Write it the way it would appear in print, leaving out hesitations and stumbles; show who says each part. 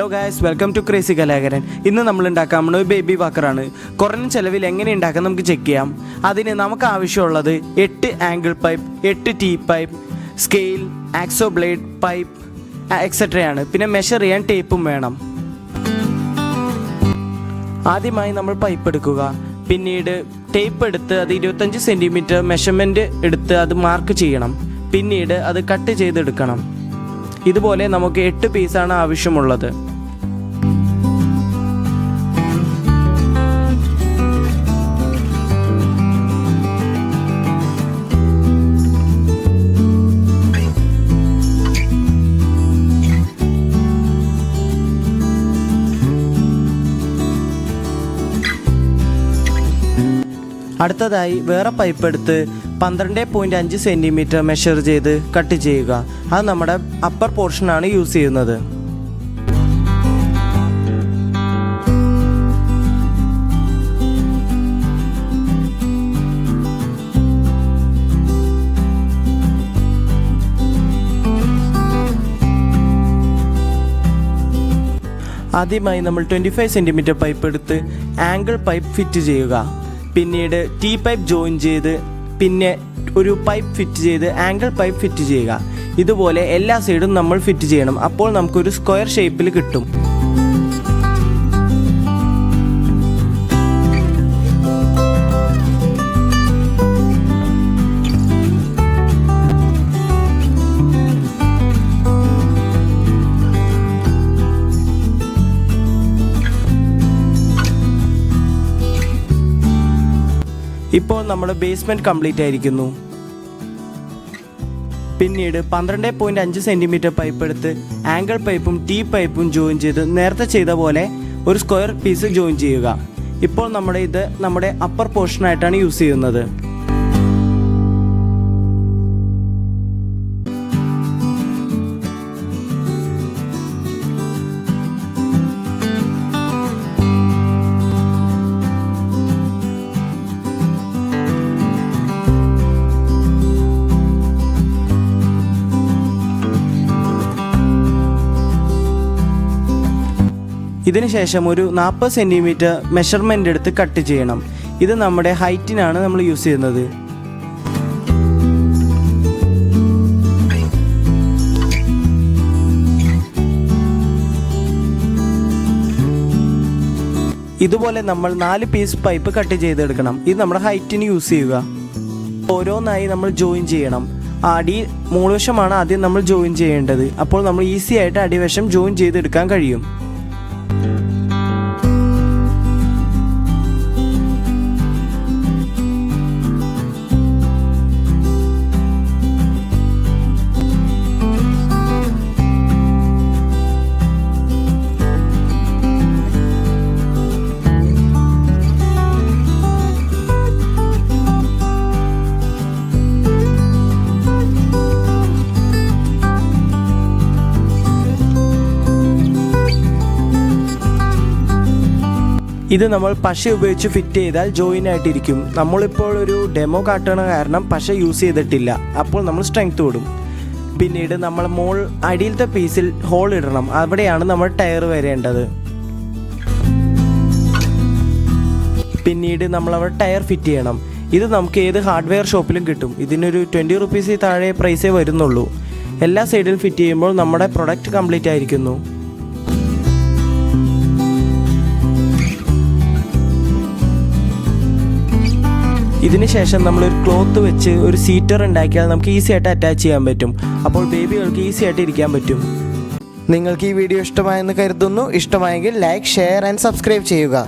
Speaker 1: Hello guys, welcome to crazy കലാകാരൻ. ഇന്ന് നമ്മൾ ഉണ്ടാക്കാൻ പോകുന്നത് ബേബി വാക്കറാണ്. കുറഞ്ഞ ചിലവിൽ എങ്ങനെ ഉണ്ടാക്കാൻ നമുക്ക് ചെക്ക് ചെയ്യാം. അതിന് നമുക്ക് ആവശ്യമുള്ളത് 8 angle pipe, 8 T pipe, scale, hacksaw blade, pipe എക്സെട്രയാണ്. പിന്നെ മെഷർ ചെയ്യാൻ ടേപ്പും വേണം. ആദ്യമായി നമ്മൾ പൈപ്പ് എടുക്കുക. പിന്നീട് ടേപ്പ് എടുത്ത് അത് 25 സെൻറ്റിമീറ്റർ മെഷർമെൻറ്റ് എടുത്ത് അത് മാർക്ക് ചെയ്യണം. പിന്നീട് അത് കട്ട് ചെയ്തെടുക്കണം. ഇതുപോലെ നമുക്ക് 8 പീസാണ് ആവശ്യമുള്ളത്. അടുത്തതായി വേറെ പൈപ്പ് എടുത്ത് 12.5 സെൻറ്റിമീറ്റർ മെഷർ ചെയ്ത് കട്ട് ചെയ്യുക. അത് നമ്മുടെ അപ്പർ പോർഷനാണ് യൂസ് ചെയ്യുന്നത്. ആദ്യമായി നമ്മൾ 25 സെൻറ്റിമീറ്റർ പൈപ്പ് എടുത്ത് ആംഗിൾ പൈപ്പ് ഫിറ്റ് ചെയ്യുക. പിന്നീട് ടീ പൈപ്പ് ജോയിൻ ചെയ്ത് പിന്നെ ഒരു പൈപ്പ് ഫിറ്റ് ചെയ്ത് ആംഗിൾ പൈപ്പ് ഫിറ്റ് ചെയ്യുക. ഇതുപോലെ എല്ലാ സൈഡും നമ്മൾ ഫിറ്റ് ചെയ്യണം. അപ്പോൾ നമുക്കൊരു സ്ക്വയർ ഷേപ്പിൽ കിട്ടും. ഇപ്പോൾ നമ്മുടെ ബേസ്മെൻറ്റ് കംപ്ലീറ്റ് ആയിരിക്കുന്നു. പിന്നീട് 12.5 സെൻറ്റിമീറ്റർ പൈപ്പ് എടുത്ത് ആംഗിൾ പൈപ്പും ടീ പൈപ്പും ജോയിൻ ചെയ്ത് നേരത്തെ ചെയ്ത പോലെ ഒരു സ്ക്വയർ പീസ് ജോയിൻ ചെയ്യുക. ഇപ്പോൾ നമ്മുടെ അപ്പർ പോർഷനായിട്ടാണ് യൂസ് ചെയ്യുന്നത്. ഇതിനുശേഷം ഒരു 40 സെൻറ്റിമീറ്റർ മെഷർമെൻ്റ് എടുത്ത് കട്ട് ചെയ്യണം. ഇത് നമ്മുടെ ഹൈറ്റിനാണ് നമ്മൾ യൂസ് ചെയ്യുന്നത്. ഇതുപോലെ നമ്മൾ 4 പീസ് പൈപ്പ് കട്ട് ചെയ്തെടുക്കണം. ഇത് നമ്മുടെ ഹൈറ്റിന് യൂസ് ചെയ്യുക. ഓരോന്നായി നമ്മൾ ജോയിൻ ചെയ്യണം. മൂളുവശമാണ് ആദ്യം നമ്മൾ ജോയിൻ ചെയ്യേണ്ടത്. അപ്പോൾ നമ്മൾ ഈസി ആയിട്ട് അടിവശം ജോയിൻ ചെയ്തെടുക്കാൻ കഴിയും. ഇത് നമ്മൾ പശ ഉപയോഗിച്ച് ഫിറ്റ് ചെയ്താൽ ജോയിൻ ആയിട്ടിരിക്കും. നമ്മളിപ്പോൾ ഒരു ഡെമോ കാട്ടണ കാരണം പശ യൂസ് ചെയ്തിട്ടില്ല. അപ്പോൾ നമ്മൾ സ്ട്രെങ്ത് വിടും. പിന്നീട് നമ്മൾ അടിയിലത്തെ പീസിൽ ഹോൾ ഇടണം. അവിടെയാണ് നമ്മൾ ടയർ വരേണ്ടത്. പിന്നീട് നമ്മൾ അവിടെ ടയർ ഫിറ്റ് ചെയ്യണം. ഇത് നമുക്ക് ഏത് ഹാർഡ്വെയർ ഷോപ്പിലും കിട്ടും. ഇതിനൊരു 20 റുപ്പീസിൽ താഴെ പ്രൈസേ വരുന്നുള്ളൂ. എല്ലാ സൈഡിലും ഫിറ്റ് ചെയ്യുമ്പോൾ നമ്മുടെ പ്രൊഡക്റ്റ് കംപ്ലീറ്റ് ആയിരിക്കുന്നു. ഇതിനുശേഷം നമ്മളൊരു ക്ലോത്ത് വെച്ച് ഒരു സീറ്റർ ഉണ്ടാക്കിയാൽ നമുക്ക് ഈസി ആയിട്ട് അറ്റാച്ച് ചെയ്യാൻ പറ്റും. അപ്പോൾ ബേബികൾക്ക് ഈസി ആയിട്ട് ഇരിക്കാൻ പറ്റും. നിങ്ങൾക്ക് ഈ വീഡിയോ ഇഷ്ടമായെന്ന് കരുതുന്നു. ഇഷ്ടമായെങ്കിൽ ലൈക്ക്, ഷെയർ ആൻഡ് സബ്സ്ക്രൈബ് ചെയ്യുക.